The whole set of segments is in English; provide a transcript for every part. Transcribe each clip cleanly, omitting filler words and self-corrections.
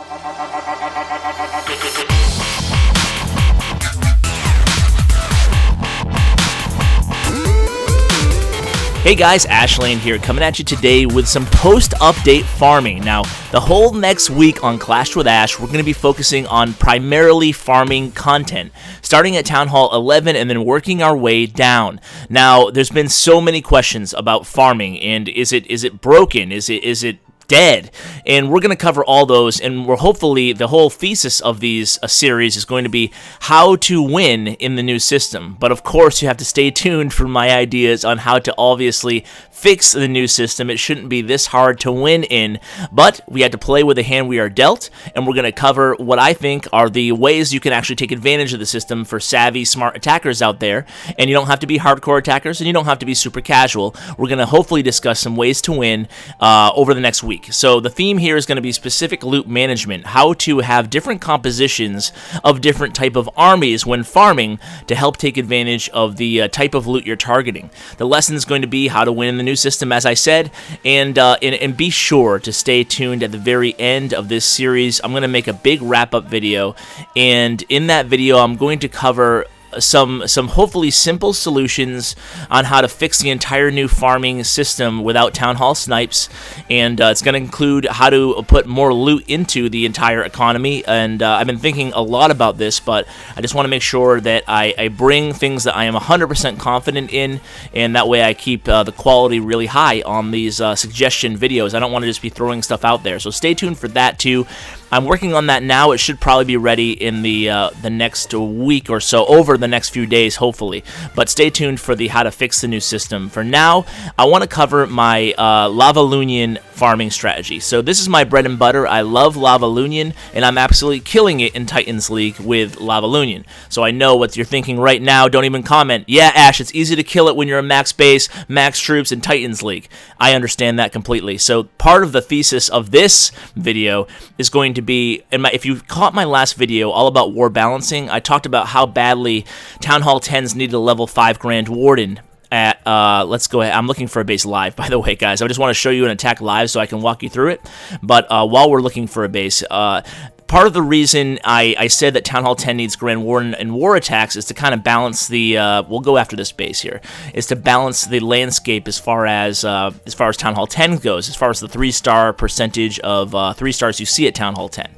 Hey guys, Ashlane here, coming at you today with some post-update farming. Now, the whole next week on Clash with Ash, we're going to be focusing on primarily farming content, starting at Town Hall 11 and then working our way down. Now, there's been so many questions about farming, and is it broken? Is it dead? And we're going to cover all those, and we're hopefully the whole thesis of these series is going to be how to win in the new system. But of course, you have to stay tuned for my ideas on how to obviously fix the new system. It shouldn't be this hard to win in, but we had to play with the hand we are dealt, and we're going to cover what I think are the ways you can actually take advantage of the system for savvy, smart attackers out there. And you don't have to be hardcore attackers, and you don't have to be super casual. We're going to hopefully discuss some ways to win over the next week. So the theme here is going to be specific loot management, how to have different compositions of different type of armies when farming to help take advantage of the type of loot you're targeting. The lesson is going to be how to win in the new system, as I said, and be sure to stay tuned at the very end of this series. I'm going to make a big wrap-up video, and in that video I'm going to cover some hopefully simple solutions on how to fix the entire new farming system without Town Hall snipes, and it's going to include how to put more loot into the entire economy. And I've been thinking a lot about this, but I just want to make sure that I bring things that I am 100% confident in, and that way I keep the quality really high on these suggestion videos. I don't want to just be throwing stuff out there, so stay tuned for that too. I'm working on that now. It should probably be ready in the next week or so, over the next few days, hopefully. But stay tuned for the how to fix the new system. For now, I want to cover my LavaLoonion farming strategy. So this is my bread and butter. I love LavaLoonion, and I'm absolutely killing it in Titans League with LavaLoonion. So I know what you're thinking right now. Don't even comment. Yeah, Ash, it's easy to kill it when you're a max base, max troops, in Titans League. I understand that completely. So part of the thesis of this video is going to be, if you caught my last video all about war balancing, I talked about how badly Town Hall 10s needed a level 5 Grand Warden at, let's go ahead. I'm looking for a base live, by the way, guys. I just want to show you an attack live so I can walk you through it. But while we're looking for a base, part of the reason I said that Town Hall 10 needs Grand Warden and war attacks is to kind of balance the, we'll go after this base here, is to balance the landscape as far as Town Hall 10 goes, as far as the 3-star percentage of 3 stars you see at Town Hall 10.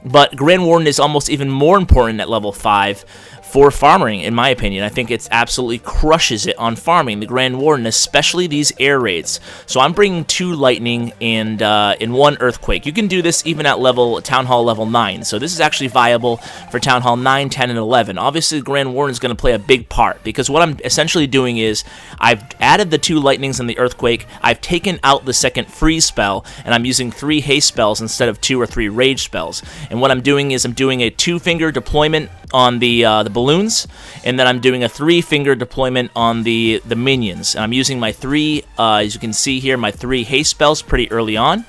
But Grand Warden is almost even more important at level 5 for farming, in my opinion. I think it absolutely crushes it on farming, the Grand Warden, especially these air raids. So I'm bringing 2 lightning and 1 earthquake. You can do this even at Town Hall level 9. So this is actually viable for Town Hall 9, 10, and 11. Obviously, the Grand Warden is going to play a big part, because what I'm essentially doing is I've added the 2 lightnings and the earthquake. I've taken out the second freeze spell, and I'm using 3 haste spells instead of 2 or 3 rage spells. And what I'm doing is I'm doing a 2-finger deployment on the balloons, and then I'm doing a 3-finger deployment on the minions. And I'm using my 3, as you can see here, my 3 haste spells pretty early on.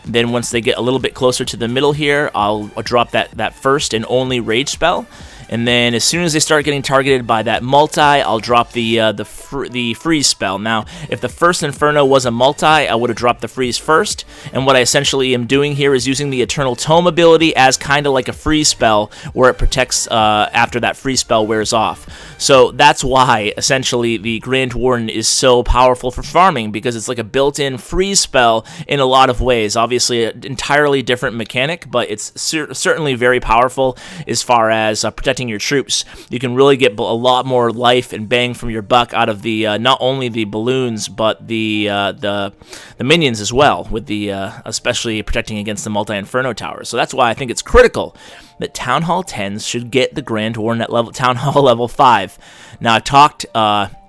Then once they get a little bit closer to the middle here, I'll drop that first and only rage spell. And then as soon as they start getting targeted by that multi, I'll drop the freeze spell. Now, if the first Inferno was a multi, I would have dropped the freeze first. And what I essentially am doing here is using the Eternal Tome ability as kind of like a freeze spell, where it protects after that freeze spell wears off. So that's why essentially the Grand Warden is so powerful for farming, because it's like a built-in freeze spell in a lot of ways. Obviously, an entirely different mechanic, but it's certainly very powerful as far as protecting your troops. You can really get a lot more life and bang from your buck out of the not only the balloons, but the minions as well, with the especially protecting against the multi-inferno towers. So that's why I think it's critical that Town Hall 10s should get the Grand Warden at Town Hall level 5. Now, I've talked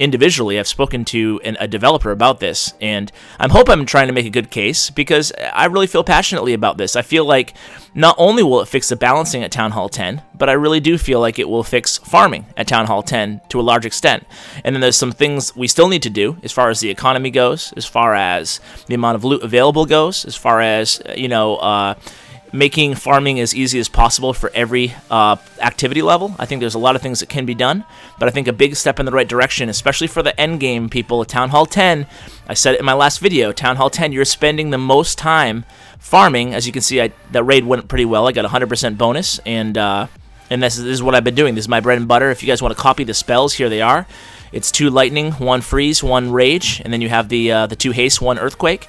individually, I've spoken to a developer about this, and I hope I'm trying to make a good case, because I really feel passionately about this. I feel like not only will it fix the balancing at Town Hall 10, but I really do feel like it will fix farming at Town Hall 10 to a large extent. And then there's some things we still need to do as far as the economy goes, as far as the amount of loot available goes, as far as, making farming as easy as possible for every activity level. I think there's a lot of things that can be done, but I think a big step in the right direction, especially for the end game people, Town Hall 10, I said it in my last video, Town Hall 10, you're spending the most time farming. As you can see, that raid went pretty well. I got 100% bonus, and this is what I've been doing. This is my bread and butter. If you guys want to copy the spells, here they are. It's 2 lightning, 1 freeze, 1 rage, and then you have the 2 haste, 1 earthquake.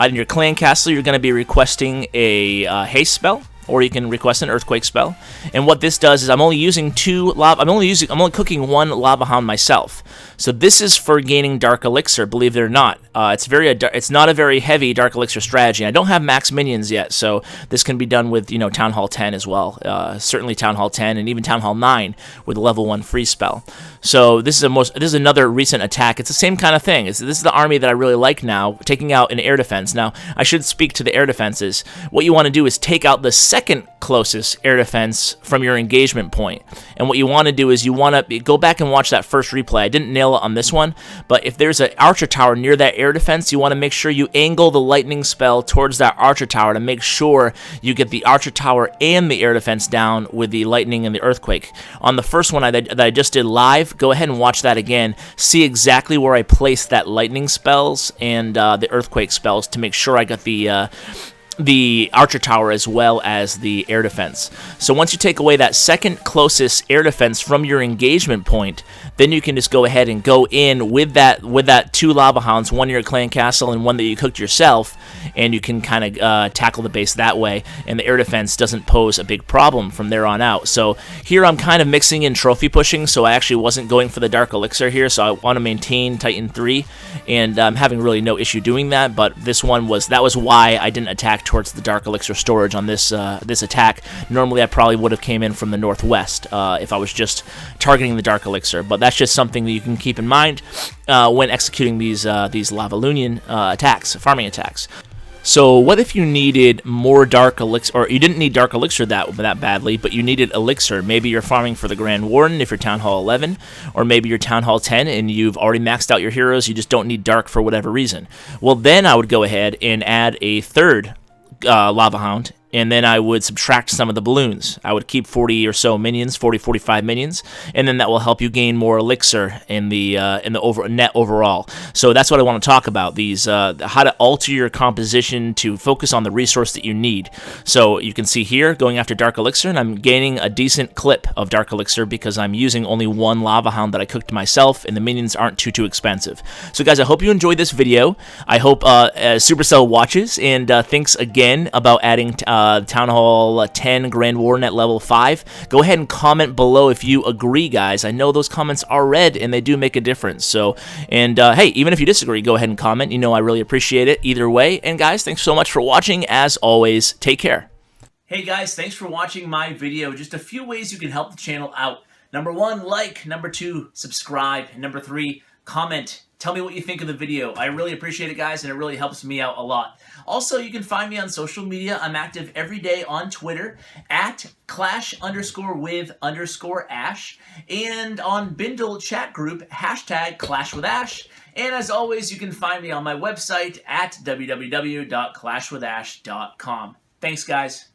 In your clan castle, you're going to be requesting a haste spell, or you can request an earthquake spell. And what this does is I'm only using 2 lava. I'm only cooking 1 lava hound myself. So this is for gaining dark elixir. Believe it or not, it's not a very heavy dark elixir strategy. I don't have max minions yet, so this can be done with Town Hall 10 as well. Certainly Town Hall 10 and even Town Hall 9 with a level 1 freeze spell. So this is another recent attack. It's the same kind of thing. This is the army that I really like now, taking out an air defense. Now I should speak to the air defenses. What you want to do is take out the second closest air defense from your engagement point. And what you want to do is you want to go back and watch that first replay. I didn't nail it on this one, but if there's an archer tower near that air defense, you want to make sure you angle the lightning spell towards that archer tower to make sure you get the archer tower and the air defense down with the lightning and the earthquake. On the first one that I just did live, go ahead and watch that again. See exactly where I placed that lightning spells and the earthquake spells to make sure I got the archer tower as well as the air defense. So once you take away that second closest air defense from your engagement point, then you can just go ahead and go in with that 2 lava hounds, 1 in your clan castle and 1 that you cooked yourself, and you can kind of tackle the base that way, and the air defense doesn't pose a big problem from there on out. So here I'm kind of mixing in trophy pushing, so I actually wasn't going for the dark elixir here, so I want to maintain Titan 3, and I'm having really no issue doing that, but this one that was why I didn't attack towards the dark elixir storage on this attack. Normally I probably would have came in from the northwest if I was just targeting the dark elixir, but that's just something that you can keep in mind when executing these LavaLoonion attacks, farming attacks. So what if you needed more dark elixir, or you didn't need dark elixir that badly, but you needed elixir? Maybe you're farming for the Grand Warden if you're Town Hall 11, or maybe you're Town Hall 10 and you've already maxed out your heroes, you just don't need dark for whatever reason. Well, then I would go ahead and add a third lava hound, and then I would subtract some of the balloons. I would keep 40 or so minions, 45 minions, and then that will help you gain more elixir in the net overall. So that's what I want to talk about, these how to alter your composition to focus on the resource that you need. So you can see here, going after dark elixir, and I'm gaining a decent clip of dark elixir because I'm using only 1 lava hound that I cooked myself, and the minions aren't too expensive. So guys, I hope you enjoyed this video. I hope Supercell watches and thinks again about adding Town Hall 10 Grand Warden at level 5. Go ahead and comment below if you agree, guys. I know those comments are read and they do make a difference. So, and hey, even if you disagree, go ahead and comment. I really appreciate it either way. And guys, thanks so much for watching. As always, take care. Hey guys, thanks for watching my video. Just a few ways you can help the channel out. Number 1, like. Number 2, subscribe. And number 3, comment. Tell me what you think of the video. I really appreciate it, guys, and it really helps me out a lot. Also, you can find me on social media. I'm active every day on Twitter at @clash_with_ash, and on Bindle chat group #ClashWithAsh. And as always, you can find me on my website at www.clashwithash.com. Thanks, guys.